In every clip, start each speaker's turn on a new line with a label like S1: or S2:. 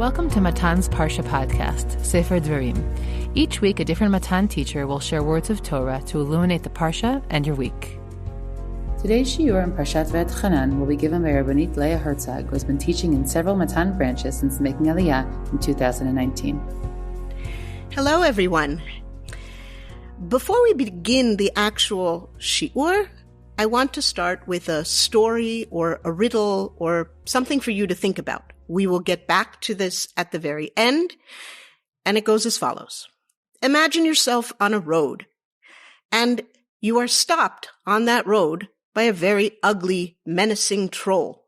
S1: Welcome to Matan's Parsha podcast, Sefer Dvarim. Each week, a different Matan teacher will share words of Torah to illuminate the parsha and your week. Today's shiur in Parshat Va'etchanan will be given by Rabbanit Leah Herzog, who has been teaching in several Matan branches since making Aliyah in 2019.
S2: Hello, everyone. Before we begin the actual shiur, I want to start with a story or a riddle or something for you to think about. We will get back to this at the very end, and it goes as follows. Imagine yourself on a road, and you are stopped on that road by a very ugly, menacing troll.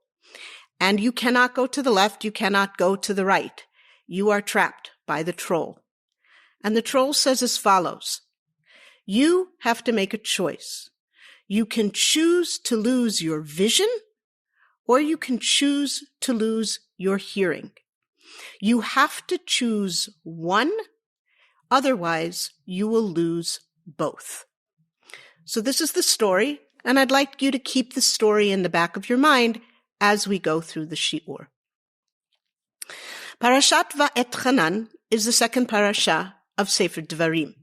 S2: And you cannot go to the left, you cannot go to the right. You are trapped by the troll. And the troll says as follows. You have to make a choice. You can choose to lose your vision, or you can choose to lose your hearing. You have to choose one, otherwise you will lose both. So this is the story, and I'd like you to keep the story in the back of your mind as we go through the shiur. Parshat Va'etchanan is the second parasha of Sefer Dvarim.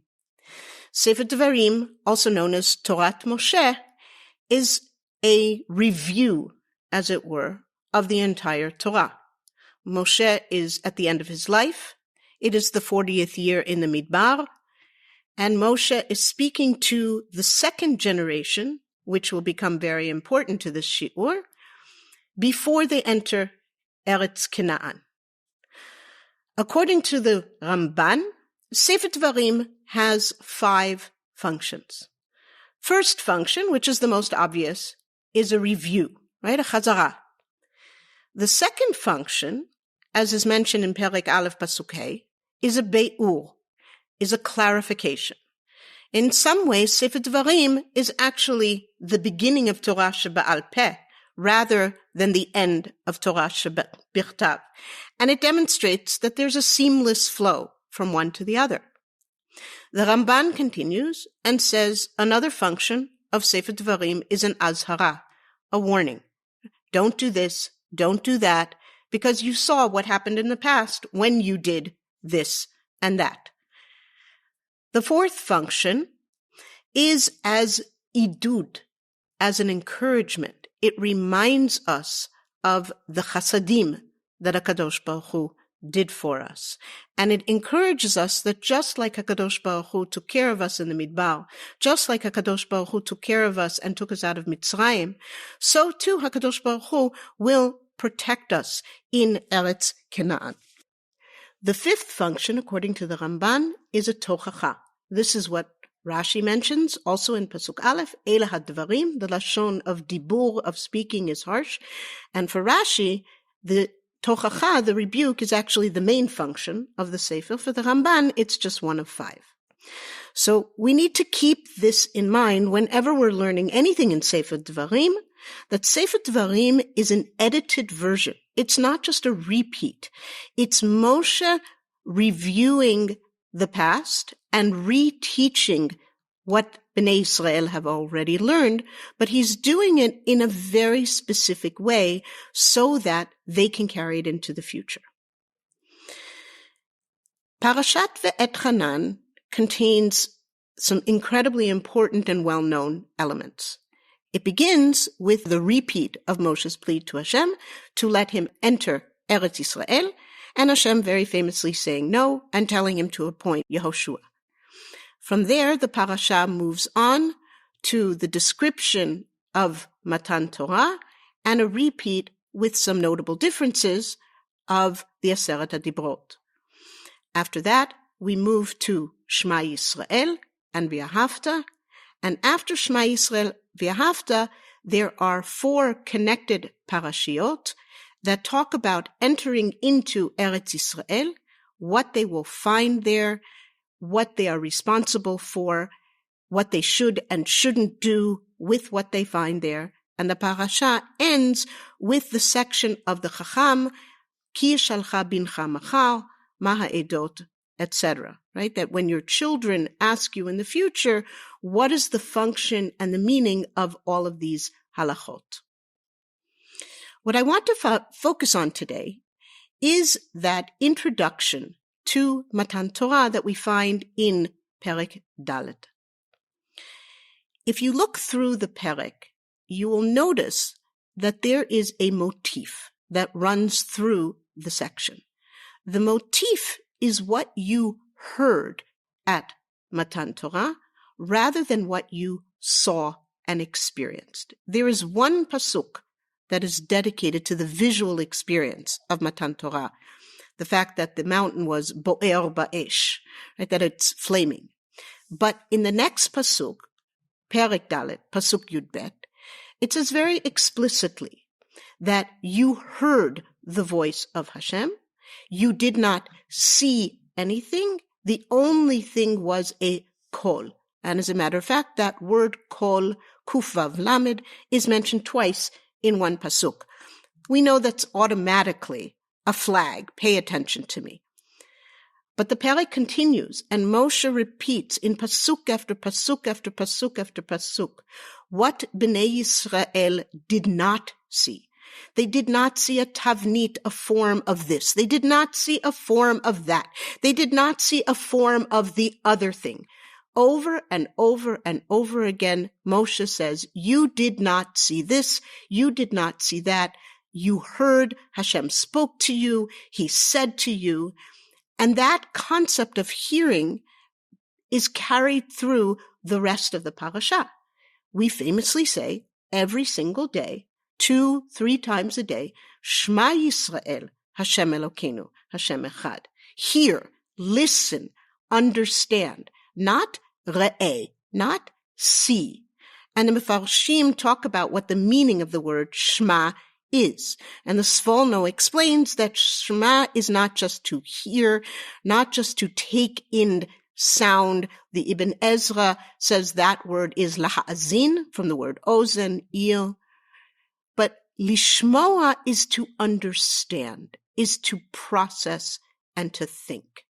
S2: Sefer Dvarim, also known as Torat Moshe, is a review, as it were, of the entire Torah. Moshe is at the end of his life. It is the 40th year in the Midbar, and Moshe is speaking to the second generation, which will become very important to this shiur, before they enter Eretz Canaan. According to the Ramban, Sefer Dvarim has 5 functions. First function, which is the most obvious, is a review, right? A chazara. The second function, as is mentioned in Perek Aleph Pasuk Hey, is a be'ur, is a clarification. In some ways, Sefer Dvarim is actually the beginning of Torah Sheba'al Peh, rather than the end of Torah Sheba'birtav. And it demonstrates that there's a seamless flow from one to the other. The Ramban continues and says another function of Sefer Dvarim is an azhara, a warning. Don't do this, don't do that, because you saw what happened in the past when you did this and that. The fourth function is as idud, as an encouragement. It reminds us of the chasadim that HaKadosh Baruch Hu did for us. And it encourages us that just like HaKadosh Baruch Hu took care of us in the Midbar, just like HaKadosh Baruch Hu took care of us and took us out of Mitzrayim, so too HaKadosh Baruch Hu will protect us in Eretz Canaan. The fifth function, according to the Ramban, is a tochacha. This is what Rashi mentions also in Pasuk Aleph, Eila hadvarim, the lashon of dibur, of speaking, is harsh. And for Rashi, the tochacha, the rebuke, is actually the main function of the Sefer. For the Ramban, it's just one of 5. So we need to keep this in mind whenever we're learning anything in Sefer Dvarim, that Sefer Dvarim is an edited version. It's not just a repeat. It's Moshe reviewing the past and reteaching what Bnei Israel have already learned, but he's doing it in a very specific way so that they can carry it into the future. Parashat Va'etchanan contains some incredibly important and well-known elements. It begins with the repeat of Moshe's plea to Hashem to let him enter Eretz Israel, and Hashem very famously saying no and telling him to appoint Yehoshua. From there, the parasha moves on to the description of Matan Torah and a repeat with some notable differences of the Aseret HaDibrot. After that, we move to Shema Yisrael and V'ahavta, and after Shema Yisrael V'ahavta, there are 4 connected parashiot that talk about entering into Eretz Israel, what they will find there, what they are responsible for, what they should and shouldn't do with what they find there. And the parasha ends with the section of the Chacham, Ki shalcha bincha machar, ma ha'edot, etc. Right? That when your children ask you in the future, what is the function and the meaning of all of these halachot? What I want to focus on today is that introduction to Matan Torah that we find in Perek Dalet. If you look through the Perek, you will notice that there is a motif that runs through the section. The motif is what you heard at Matan Torah rather than what you saw and experienced. There is one pasuk that is dedicated to the visual experience of Matan Torah, the fact that the mountain was bo'er ba'esh, right, that it's flaming. But in the next pasuk, Perek Dalet, pasuk Yud Bet, it says very explicitly that you heard the voice of Hashem. You did not see anything. The only thing was a kol. And as a matter of fact, that word kol, kuf vav lamed, is mentioned twice in one pasuk. We know that's automatically a flag. Pay attention to me. But the Perek continues, and Moshe repeats in pasuk after pasuk after pasuk after pasuk what Bnei Yisrael did not see. They did not see a tavnit, a form of this. They did not see a form of that. They did not see a form of the other thing. Over and over and over again, Moshe says, you did not see this. You did not see that. You heard Hashem spoke to you. He said to you. And that concept of hearing is carried through the rest of the parasha. We famously say every single day, 2-3 times a day, Shema Yisrael, Hashem Elokeinu, Hashem Echad. Hear, listen, understand, not re'eh, not see. And the Mefarshim talk about what the meaning of the word Shema is. And the Svolno explains that Shema is not just to hear, not just to take in sound. The Ibn Ezra says that word is laha'azin, from the word ozen, ear. But lishmoa is to understand, is to process, and to think.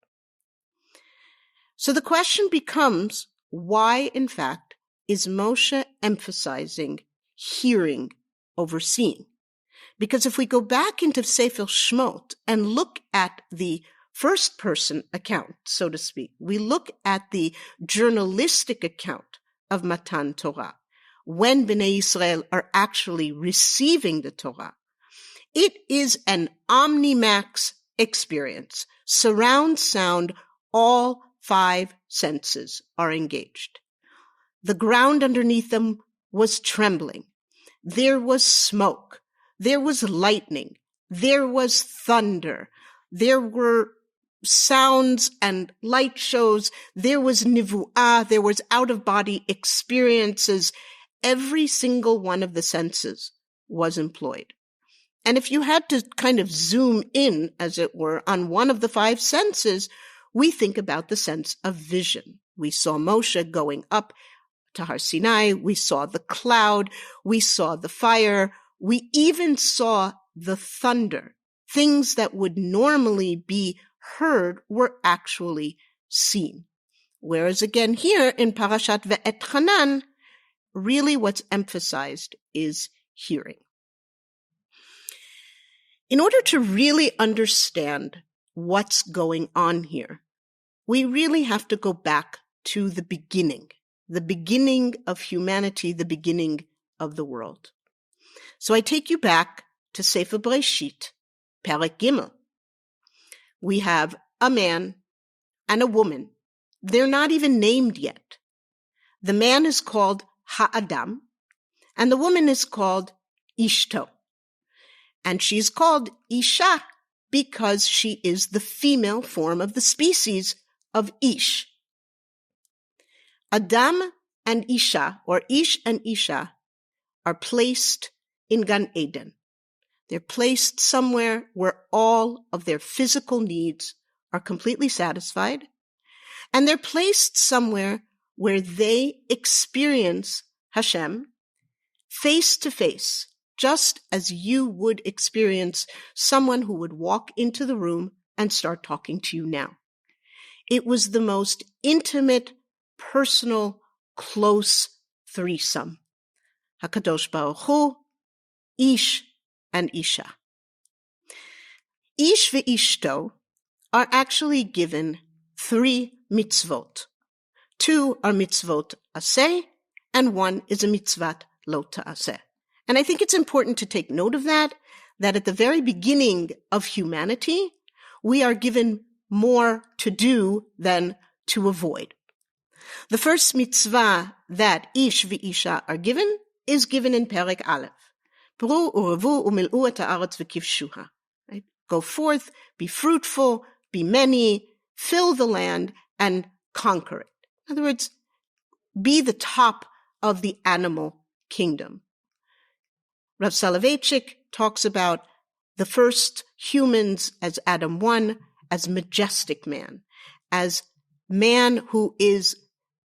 S2: So the question becomes, why, in fact, is Moshe emphasizing hearing over seeing? Because if we go back into Sefer Shmot and look at the first-person account, so to speak, we look at the journalistic account of Matan Torah, when Bnei Yisrael are actually receiving the Torah, it is an omnimax experience. Surround sound, all 5 senses are engaged. The ground underneath them was trembling. There was smoke. There was lightning. There was thunder. There were sounds and light shows. There was nivu'ah. There was out-of-body experiences. Every single one of the senses was employed. And if you had to kind of zoom in, as it were, on one of the 5 senses, we think about the sense of vision. We saw Moshe going up to Har Sinai. We saw the cloud. We saw the fire. We even saw the thunder. Things that would normally be heard were actually seen. Whereas again here in Parashat Va'etchanan, really what's emphasized is hearing. In order to really understand what's going on here, we really have to go back to the beginning of humanity, the beginning of the world. So I take you back to Sefer Bereshit, Perek Gimel. We have a man and a woman. They're not even named yet. The man is called Ha'adam, and the woman is called Ishto. And she's called Isha because she is the female form of the species of Ish. Adam and Isha, or Ish and Isha, are placed in Gan Eden. They're placed somewhere where all of their physical needs are completely satisfied, and they're placed somewhere where they experience Hashem face to face, just as you would experience someone who would walk into the room and start talking to you now. It was the most intimate, personal, close threesome. HaKadosh Baruch Hu, Ish, and Isha. Ish ve'ishto are actually given 3 mitzvot. 2 are mitzvot aseh, and 1 is a mitzvat lo ta'aseh. And I think it's important to take note of that at the very beginning of humanity, we are given more to do than to avoid. The first mitzvah that ish v'isha are given is given in Perek Aleph. Pru urevu umil'u et ha'aretz v'kivshuha. Right? Go forth, be fruitful, be many, fill the land, and conquer it. In other words, be the top of the animal kingdom. Rav Soloveitchik talks about the first humans as Adam 1, as majestic man, as man who is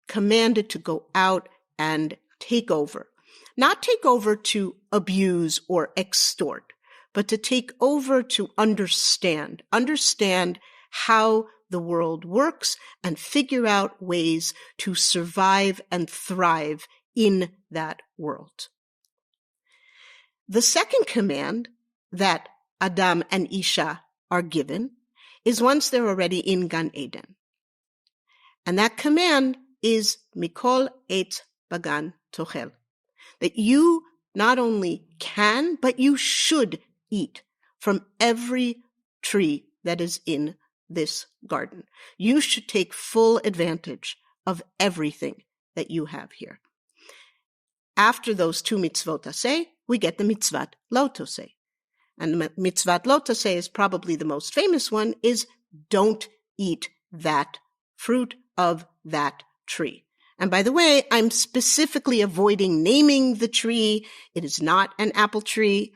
S2: commanded to go out and take over. Not take over to abuse or extort, but to take over to understand how the world works and figure out ways to survive and thrive in that world. The second command that Adam and Isha are given is once they're already in Gan Eden. And that command is Mikol Eitz Bagan Tochel. That you not only can, but you should eat from every tree that is in this garden. You should take full advantage of everything that you have here. After those 2 mitzvot aseh, we get the mitzvat lo toseh. And the mitzvat lo toseh is probably the most famous one, is don't eat that fruit of that tree. And by the way, I'm specifically avoiding naming the tree. It is not an apple tree.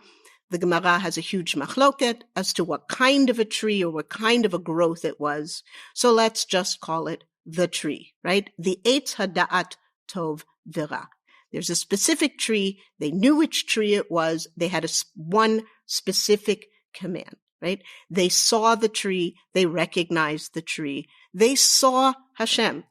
S2: The Gemara has a huge machloket as to what kind of a tree or what kind of a growth it was. So let's just call it the tree, right? The Eitz Hada'at Tov V'Ra. There's a specific tree. They knew which tree it was. They had one specific command, right? They saw the tree. They recognized the tree. They saw Hashem.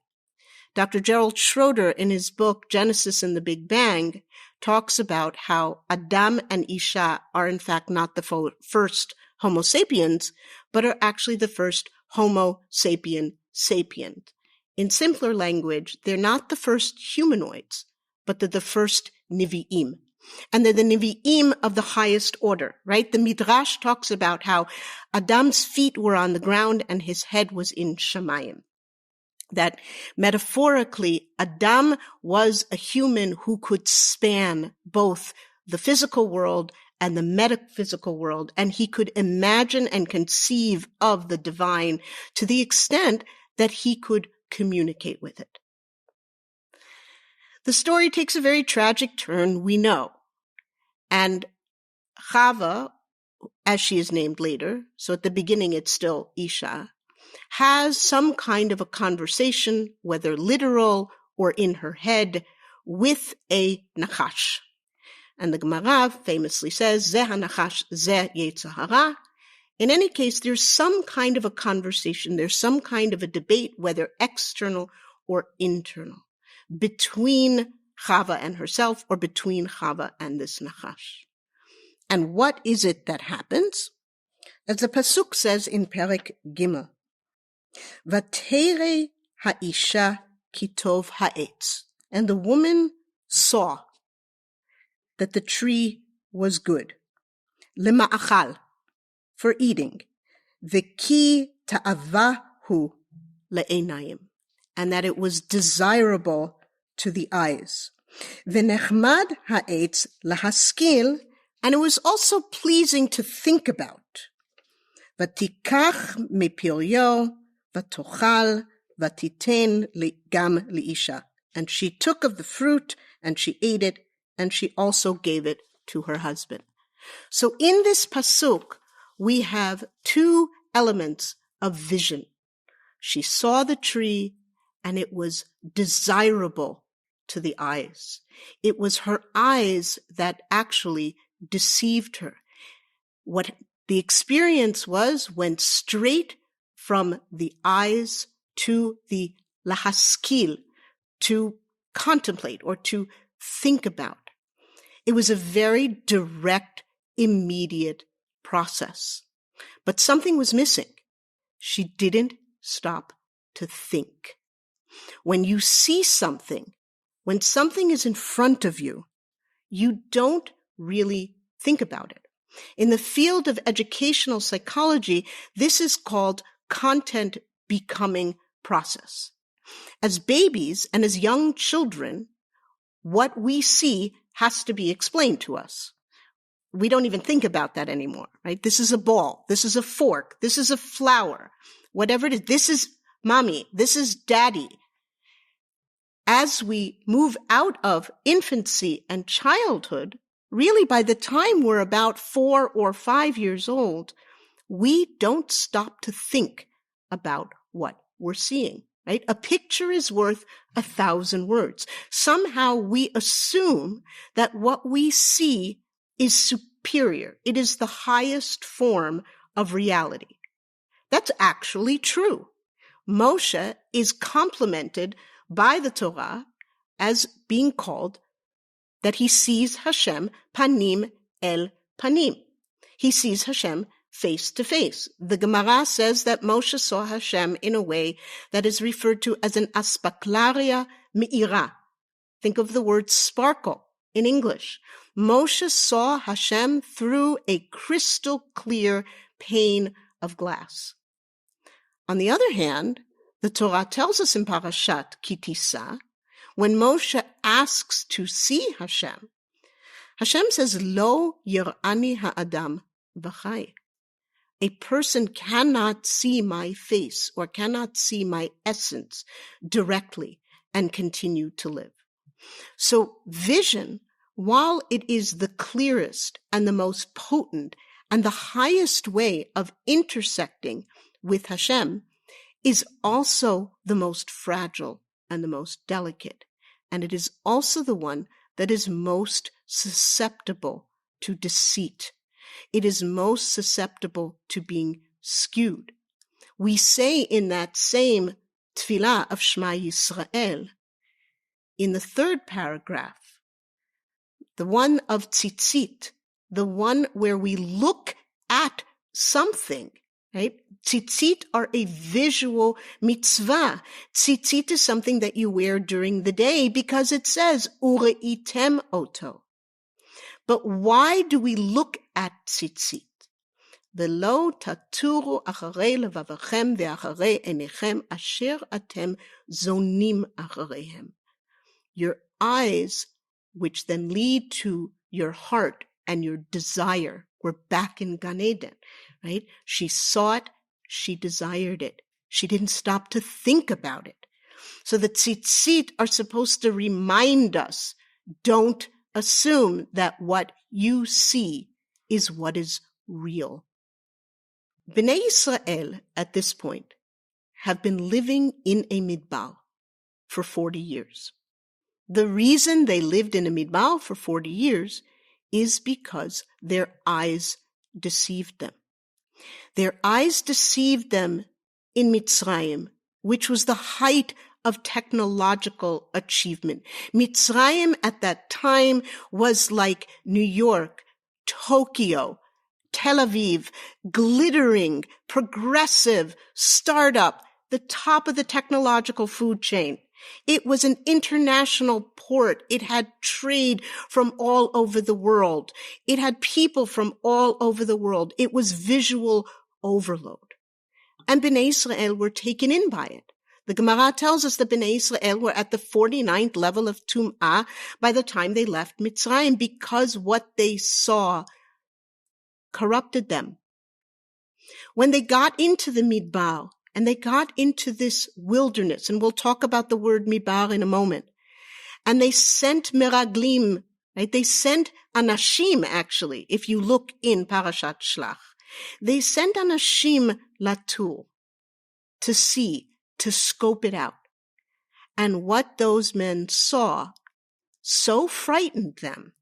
S2: Dr. Gerald Schroeder, in his book Genesis and the Big Bang, talks about how Adam and Isha are in fact not the first Homo sapiens, but are actually the first Homo sapien sapient. In simpler language, they're not the first humanoids, but they're the first Nevi'im. And they're the Nevi'im of the highest order, right? The Midrash talks about how Adam's feet were on the ground and his head was in Shamayim. That metaphorically, Adam was a human who could span both the physical world and the metaphysical world, and he could imagine and conceive of the divine to the extent that he could communicate with it. The story takes a very tragic turn, we know. And Chava, as she is named later, so at the beginning it's still Isha, has some kind of a conversation, whether literal or in her head, with a Nachash. And the Gemara famously says, Zeh ha-Nachash, Zeh Yetzer Hara. In any case, there's some kind of a conversation, there's some kind of a debate, whether external or internal, between Chava and herself or between Chava and this Nachash. And what is it that happens? As the Pasuk says in Perek Gimel, Vatere ha'isha kitov ha'etz. And the woman saw that the tree was good. Lema'achal, for eating. V'ki ta'avahu le'enayim. And that it was desirable to the eyes. V'nechmad ha'etz lahaskil. And it was also pleasing to think about. V'tikach mipiryo v'tochal v'titen gam li'isha. And she took of the fruit, and she ate it, and she also gave it to her husband. So in this pasuk, we have 2 elements of vision. She saw the tree, and it was desirable to the eyes. It was her eyes that actually deceived her. What the experience went straight from the eyes to the lahaskil, to contemplate or to think about. It was a very direct, immediate process. But something was missing. She didn't stop to think. When you see something, when something is in front of you, you don't really think about it. In the field of educational psychology, this is called content becoming process. As babies and as young children, what we see has to be explained to us. We don't even think about that anymore, right? This is a ball. This is a fork. This is a flower. Whatever it is. This is mommy. This is daddy. As we move out of infancy and childhood, really by the time we're about 4 or 5 years old, we don't stop to think about what we're seeing, right? A picture is worth 1,000 words. Somehow we assume that what we see is superior. It is the highest form of reality. That's actually true. Moshe is complimented by the Torah as being called that he sees Hashem panim el panim. He sees Hashem face to face. The Gemara says that Moshe saw Hashem in a way that is referred to as an aspaklaria me'ira. Think of the word sparkle in English. Moshe saw Hashem through a crystal clear pane of glass. On the other hand, the Torah tells us in Parashat Ki Tisa, when Moshe asks to see Hashem, Hashem says, Lo yir'ani ha'adam v'chai. A person cannot see my face or cannot see my essence directly and continue to live. So vision, while it is the clearest and the most potent and the highest way of intersecting with Hashem, is also the most fragile and the most delicate. And it is also the one that is most susceptible to deceit. It is most susceptible to being skewed. We say in that same tefillah of Shema Yisrael, in the third paragraph, the one of tzitzit, the one where we look at something, right? Tzitzit are a visual mitzvah. Tzitzit is something that you wear during the day because it says, Ureitem oto. But why do we look at tzitzit? Velo taturu acharei levavachem ve'acharei enechem asher atem zonim achareihem. Your eyes, which then lead to your heart and your desire. We're back in Gan Eden, right? She saw it. She desired it. She didn't stop to think about it. So the tzitzit are supposed to remind us, don't assume that what you see is what is real. Bnei Yisrael, at this point, have been living in a midbar for 40 years. The reason they lived in a midbar for 40 years is because their eyes deceived them. Their eyes deceived them in Mitzrayim, which was the height of technological achievement. Mitzrayim at that time was like New York, Tokyo, Tel Aviv, glittering, progressive, startup, the top of the technological food chain. It was an international port. It had trade from all over the world. It had people from all over the world. It was visual overload. And Bnei Israel were taken in by it. The Gemara tells us that Bnei Israel were at the 49th level of Tum'ah by the time they left Mitzrayim because what they saw corrupted them. When they got into the Midbar, and they got into this wilderness, and we'll talk about the word midbar in a moment. And they sent meraglim, right? They sent anashim, actually, if you look in Parashat Shlach. They sent anashim latur, to see, to scope it out. And what those men saw so frightened them,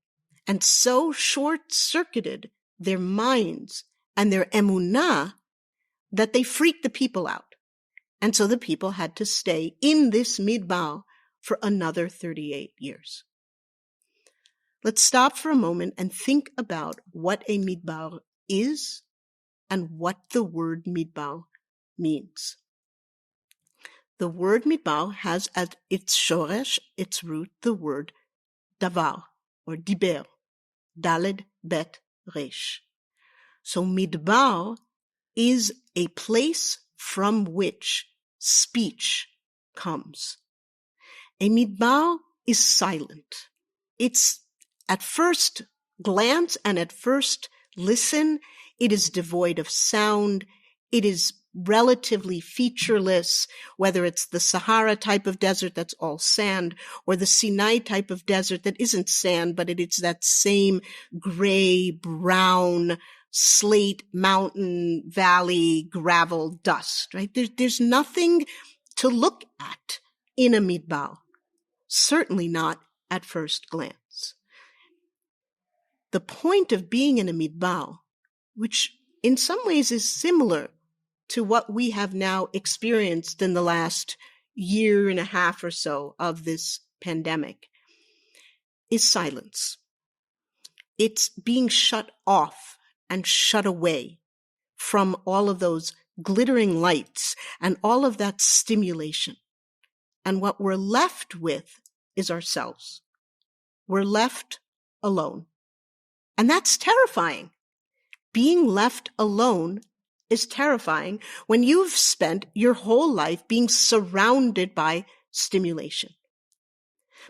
S2: and so short-circuited their minds and their emunah, that they freaked the people out. And so the people had to stay in this midbar for another 38 years. Let's stop for a moment and think about what a midbar is and what the word midbar means. The word midbar has at its shoresh, its root, the word davar, or diber, daled bet resh. So midbar is a place from which speech comes. A midbar is silent. It's at first glance and at first listen, it is devoid of sound. It is relatively featureless, whether it's the Sahara type of desert that's all sand or the Sinai type of desert that isn't sand, but it's that same gray, brown, slate, mountain, valley, gravel, dust, right? There's nothing to look at in a midbar. Certainly not at first glance. The point of being in a midbar, which in some ways is similar to what we have now experienced in the last year and a half or so of this pandemic, is silence. It's being shut off and shut away from all of those glittering lights and all of that stimulation. And what we're left with is ourselves. We're left alone. And that's terrifying. Being left alone is terrifying when you've spent your whole life being surrounded by stimulation.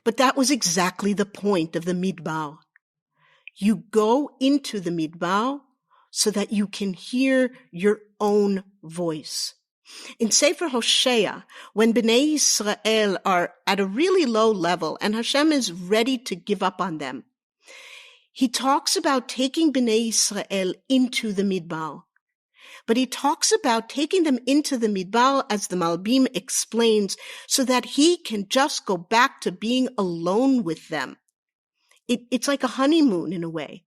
S2: But that was exactly the point of the midbar. You go into the midbar so that you can hear your own voice. In Sefer Hosea, when Bnei Yisrael are at a really low level and Hashem is ready to give up on them, he talks about taking Bnei Yisrael into the midbar. But he talks about taking them into the midbar, as the Malbim explains, so that he can just go back to being alone with them. It's like a honeymoon in a way.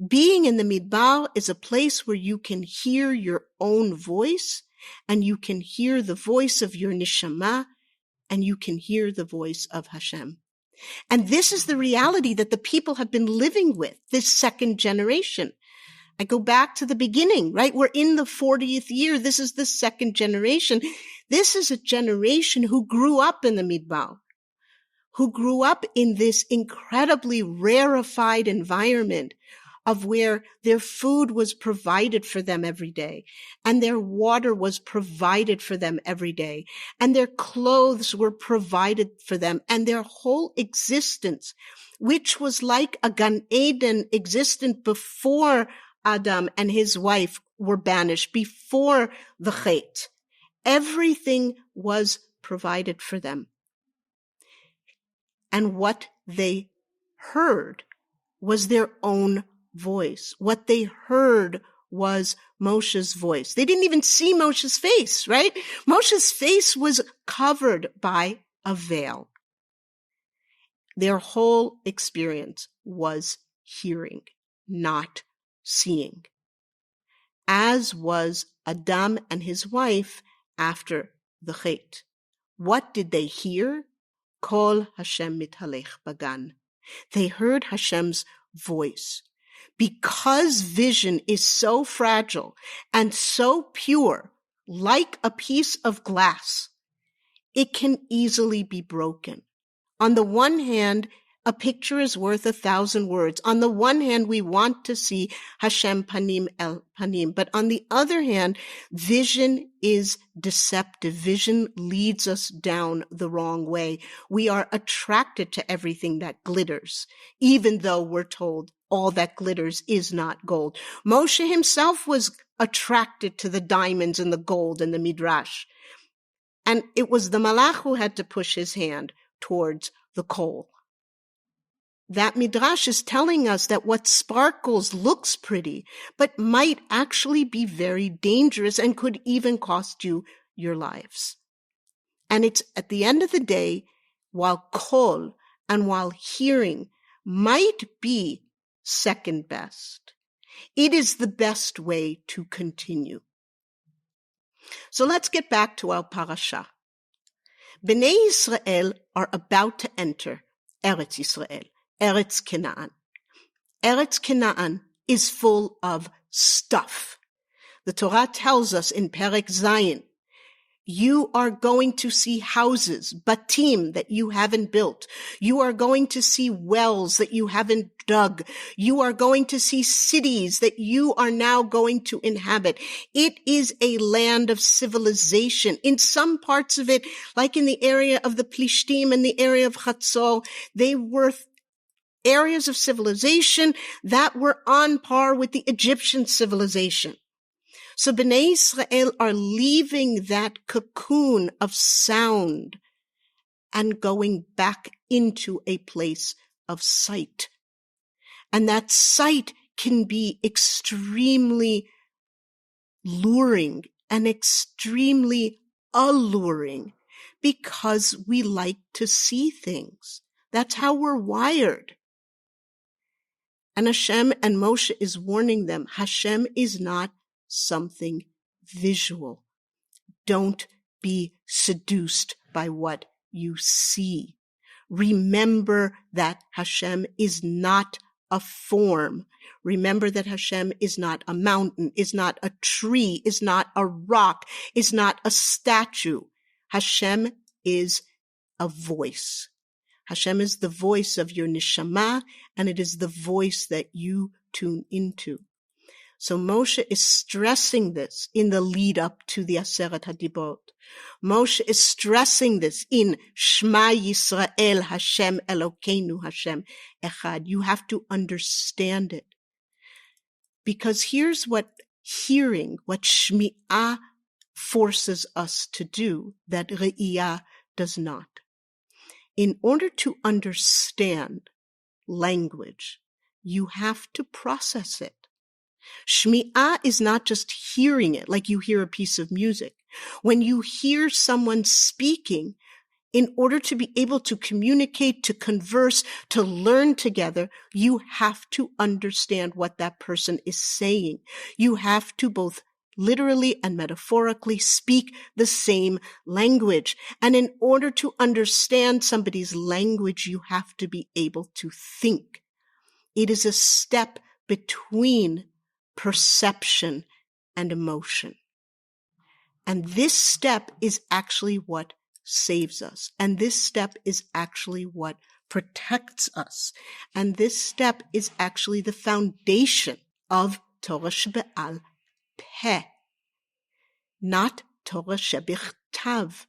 S2: Being in the midbar is a place where you can hear your own voice, and you can hear the voice of your neshama, and you can hear the voice of Hashem. And this is the reality that the people have been living with, this second generation. I go back to the beginning, right? We're in the 40th year. This is the second generation. This is a generation who grew up in the midbar, who grew up in this incredibly rarefied environment of where their food was provided for them every day, and their water was provided for them every day, and their clothes were provided for them, and their whole existence, which was like a Gan Eden existent before Adam and his wife were banished, before the Chet. Everything was provided for them. And what they heard was their own voice. What they heard was Moshe's voice. They didn't even see Moshe's face, right? Moshe's face was covered by a veil. Their whole experience was hearing, not seeing. As was Adam and his wife after the Chet. What did they hear? Kol Hashem mithalech bagan. They heard Hashem's voice. Because vision is so fragile and so pure, like a piece of glass, it can easily be broken. On the one hand, a picture is worth 1,000 words. On the one hand, we want to see Hashem panim el panim. But on the other hand, vision is deceptive. Vision leads us down the wrong way. We are attracted to everything that glitters, even though we're told all that glitters is not gold. Moshe himself was attracted to the diamonds and the gold and the midrash. And it was the malach who had to push his hand towards the coal. That midrash is telling us that what sparkles looks pretty, but might actually be very dangerous and could even cost you your lives. And it's at the end of the day, while kol and while hearing might be second best, it is the best way to continue. So let's get back to our parasha. Bnei Yisrael are about to enter Eretz Yisrael, Eretz Canaan. Eretz Canaan is full of stuff. The Torah tells us in Perek Zayin, you are going to see houses, batim, that you haven't built. You are going to see wells that you haven't dug. You are going to see cities that you are now going to inhabit. It is a land of civilization. In some parts of it, like in the area of the Plishtim and the area of Chatzor, they were areas of civilization that were on par with the Egyptian civilization. So Bnei Israel are leaving that cocoon of sound and going back into a place of sight. And that sight can be extremely luring and extremely alluring because we like to see things. That's how we're wired. And Hashem and Moshe is warning them, Hashem is not something visual. Don't be seduced by what you see. Remember that Hashem is not a form. Remember that Hashem is not a mountain, is not a tree, is not a rock, is not a statue. Hashem is a voice. Hashem is the voice of your neshama, and it is the voice that you tune into. So Moshe is stressing this in the lead up to the Aseret HaDibrot. Moshe is stressing this in Shema Yisrael, Hashem Elokeinu, Hashem Echad. You have to understand it. Because here's what hearing, what Shmi'ah forces us to do that Re'iyah does not. In order to understand language, you have to process it. Shmi'ah is not just hearing it like you hear a piece of music. When you hear someone speaking, in order to be able to communicate, to converse, to learn together, you have to understand what that person is saying. You have to both literally and metaphorically speak the same language. And in order to understand somebody's language, you have to be able to think. It is a step between perception and emotion. And this step is actually what saves us. And this step is actually what protects us. And this step is actually the foundation of Torah Shebe'al Peh, not Torah Shebichtav.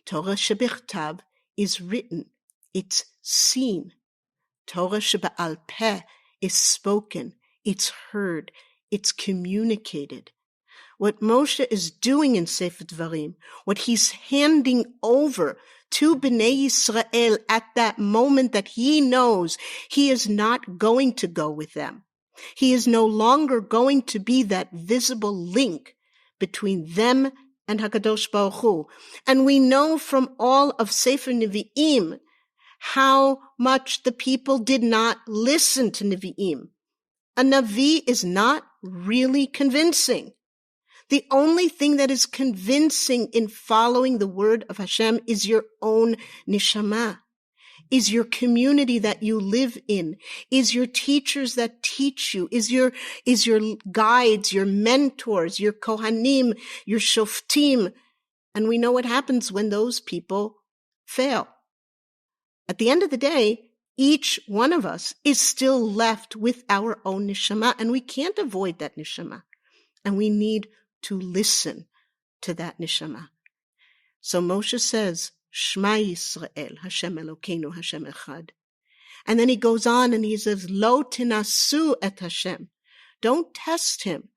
S2: Torah Shebichtav is written. It's seen. Torah Shebe'al Peh is spoken. It's heard. It's communicated. What Moshe is doing in Sefer Dvarim, what he's handing over to Bnei Yisrael at that moment that he knows he is not going to go with them. He is no longer going to be that visible link between them and HaKadosh Baruch Hu. And we know from all of Sefer Nevi'im how much the people did not listen to Nevi'im. A Navi is not really convincing. The only thing that is convincing in following the word of Hashem is your own neshama, is your community that you live in, is your teachers that teach you, is your guides, your mentors, your kohanim, your shoftim. And we know what happens when those people fail. At the end of the day, each one of us is still left with our own neshama, and we can't avoid that neshama. And we need to listen to that neshama. So Moshe says, Shema Yisrael, Hashem Elokeinu, Hashem Echad. And then he goes on and he says, Lo tinasu et Hashem. Don't test him.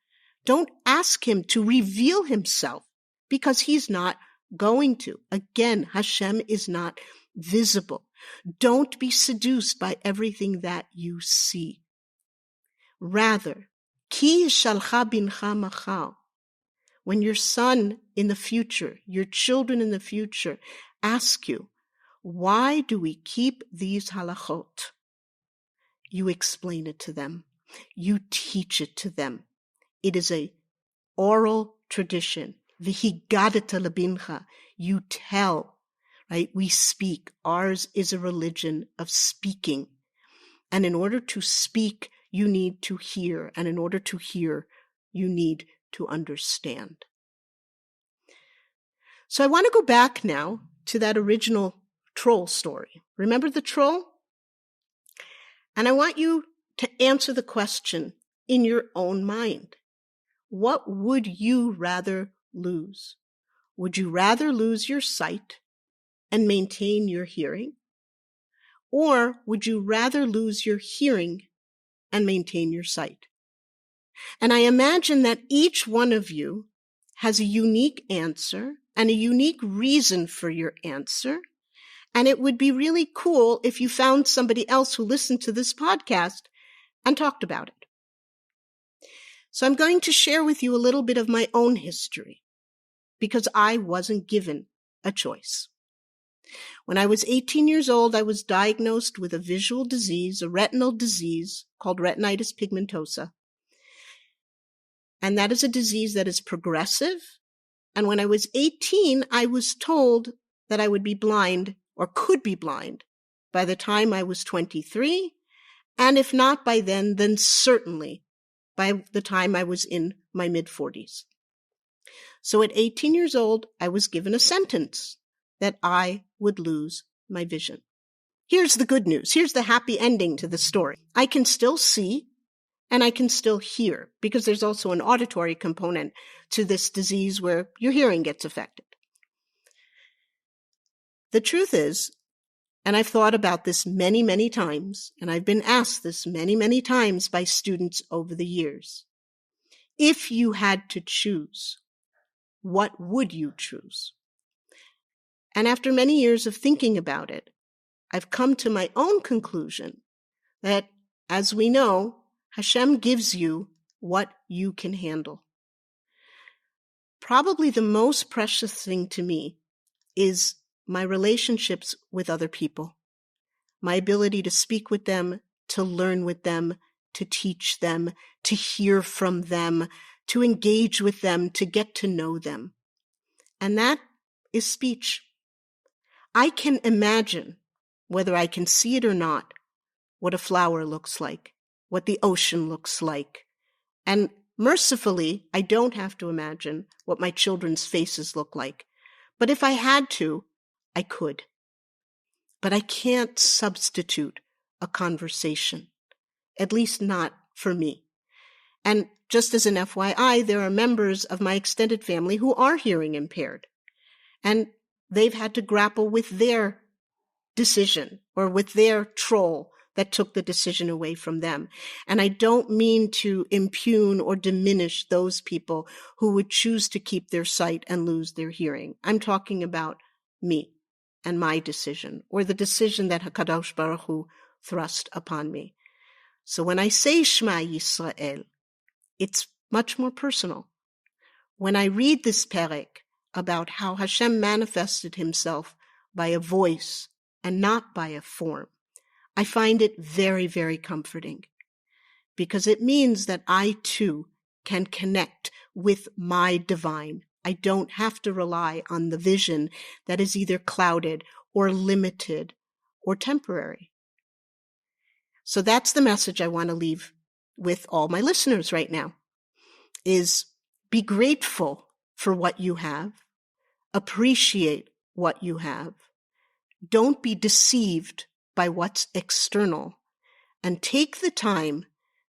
S2: Don't ask him to reveal himself, because he's not going to. Again, Hashem is not visible. Don't be seduced by everything that you see. Rather, Ki shalcha bincha machar. When your son in the future, your children in the future ask you, why do we keep these halachot? You explain it to them. You teach it to them. It is a oral tradition. V'higadeta lebincha. You tell, right? We speak. Ours is a religion of speaking. And in order to speak, you need to hear. And in order to hear, you need to understand. So I want to go back now to that original troll story. Remember the troll? And I want you to answer the question in your own mind. What would you rather lose? Would you rather lose your sight and maintain your hearing? Or would you rather lose your hearing and maintain your sight? And I imagine that each one of you has a unique answer and a unique reason for your answer. And it would be really cool if you found somebody else who listened to this podcast and talked about it. So I'm going to share with you a little bit of my own history because I wasn't given a choice. When I was 18 years old, I was diagnosed with a visual disease, a retinal disease called retinitis pigmentosa. And that is a disease that is progressive. And when I was 18, I was told that I would be blind or could be blind by the time I was 23. And if not by then certainly by the time I was in my mid-40s. So at 18 years old, I was given a sentence that I would lose my vision. Here's the good news. Here's the happy ending to the story. I can still see and I can still hear because there's also an auditory component to this disease where your hearing gets affected. The truth is, and I've thought about this many, many times, and I've been asked this many, many times by students over the years. If you had to choose, what would you choose? And after many years of thinking about it, I've come to my own conclusion that, as we know, Hashem gives you what you can handle. Probably the most precious thing to me is my relationships with other people, my ability to speak with them, to learn with them, to teach them, to hear from them, to engage with them, to get to know them. And that is speech. I can imagine, whether I can see it or not, what a flower looks like, what the ocean looks like. And mercifully, I don't have to imagine what my children's faces look like. But if I had to, I could. But I can't substitute a conversation, at least not for me. And just as an FYI, there are members of my extended family who are hearing impaired. And they've had to grapple with their decision or with their troll that took the decision away from them. And I don't mean to impugn or diminish those people who would choose to keep their sight and lose their hearing. I'm talking about me and my decision, or the decision that HaKadosh Baruch Hu thrust upon me. So when I say Shema Yisrael, it's much more personal. When I read this perek about how Hashem manifested himself by a voice and not by a form, I find it very, very comforting because it means that I too can connect with my divine. I don't have to rely on the vision that is either clouded or limited or temporary. So that's the message I want to leave with all my listeners right now, is be grateful for what you have, appreciate what you have, don't be deceived by what's external, and take the time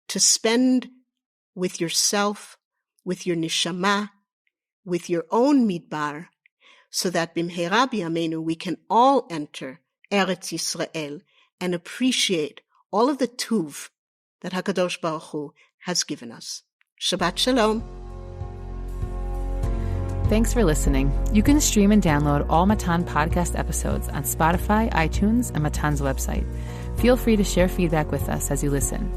S2: to spend with yourself, with your neshama, with your own midbar, so that b'mheira b'yameinu we can all enter Eretz Yisrael and appreciate all of the tuv that HaKadosh Baruch Hu has given us. Shabbat Shalom.
S1: Thanks for listening. You can stream and download all Matan podcast episodes on Spotify, iTunes, and Matan's website. Feel free to share feedback with us as you listen.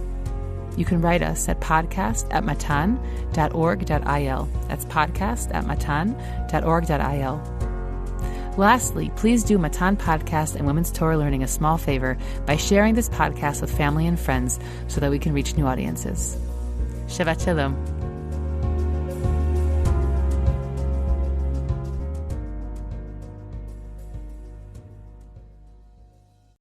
S1: You can write us at podcast@matan.org.il. That's podcast@matan.org.il. Lastly, please do Matan Podcast and Women's Torah Learning a small favor by sharing this podcast with family and friends so that we can reach new audiences. Shabbat Shalom.